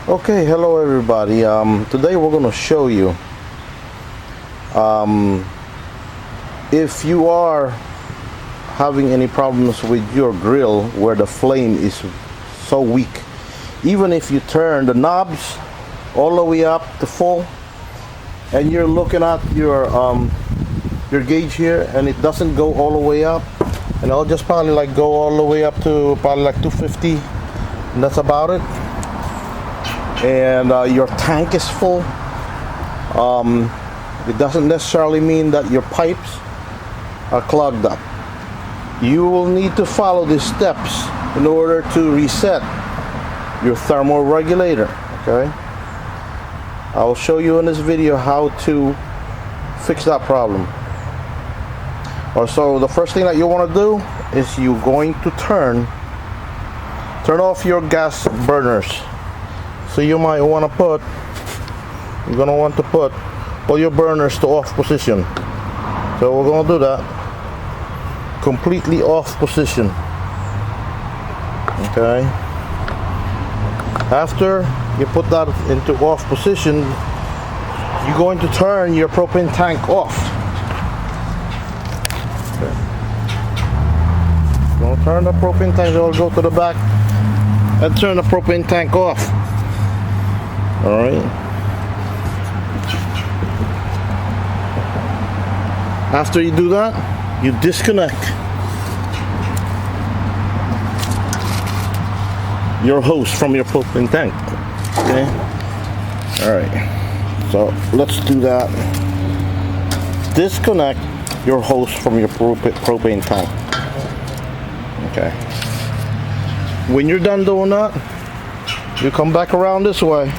Okay, hello everybody. Today we're going to show you if you are having any problems with your grill where the flame is so weak. Even if you turn the knobs all the way up to full and you're looking at your gauge here and it doesn't go all the way up, and I'll just probably like go all the way up to probably like 250, and that's about it. And your tank is full, it doesn't necessarily mean that your pipes are clogged up. You will need to follow these steps in order to reset your thermal regulator. Okay, I'll show you in this video how to fix that problem. So the first thing that you want to do is you're going to turn off your gas burners. So you might want to put, you're going to want to put all your burners to off position. So we're going to do that. Completely off position. Okay. After you put that into off position, you're going to turn your propane tank off. Okay. Going to turn the propane tank, so I'll go to the back and turn the propane tank off. Alright. After you do that, you disconnect your hose from your propane tank. Okay. Alright. So let's do that. Disconnect your hose from your propane tank. Okay. When you're done doing that, you come back around this way.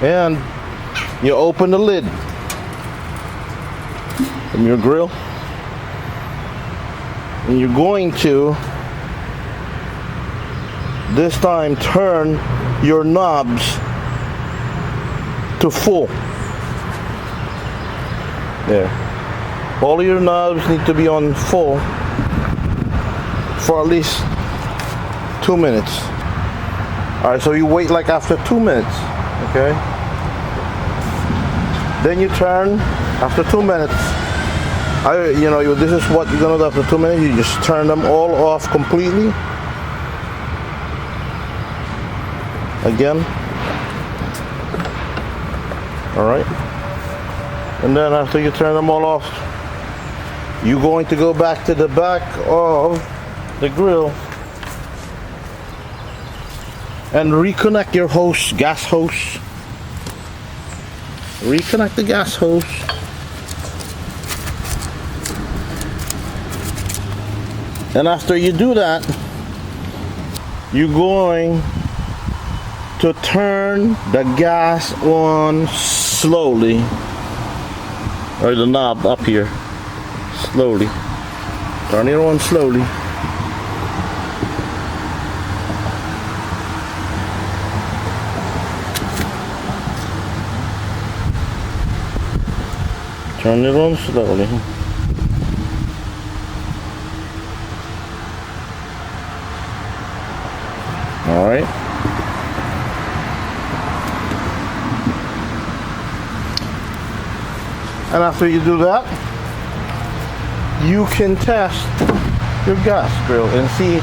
And you open the lid from your grill, and you're going to this time turn your knobs to full. There. All of your knobs need to be on full for at least 2 minutes. Alright, so you wait like after 2 minutes. Okay. Then you turn after 2 minutes. This is what you're gonna do after 2 minutes. You just turn them all off completely. Again. All right. And then after you turn them all off, you're going to go back to the back of the grill and reconnect your hose, gas hose. Reconnect the gas hose. And after you do that, you're going to turn the gas on slowly, or the knob up here, slowly. Turn it on slowly. Turn it on slowly. All right. And after you do that, you can test your gas grill and see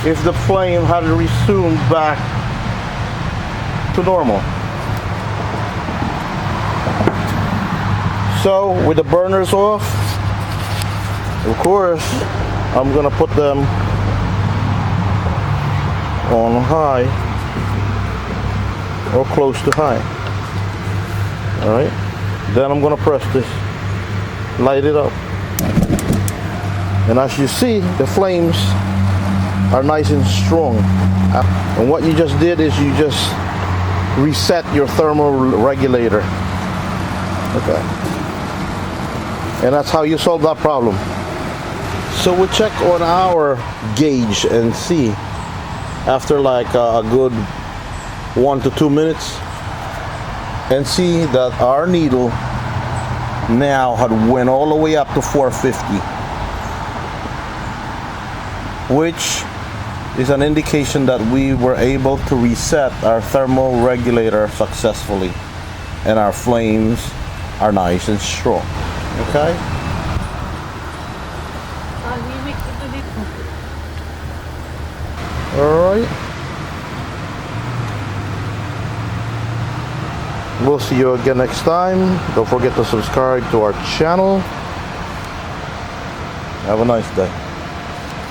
if the flame had resumed back to normal. So with the burners off, of course, I'm gonna put them on high or close to high. All right. Then I'm gonna press this, light it up, and as you see, the flames are nice and strong. And what you just did is you just reset your thermal regulator. Okay. And that's how you solve that problem. So we'll check on our gauge and see after like a good 1 to 2 minutes, and see that our needle now had went all the way up to 450, which is an indication that we were able to reset our thermal regulator successfully, and our flames are nice and strong. Okay? Alright. We'll see you again next time. Don't forget to subscribe to our channel. Have a nice day.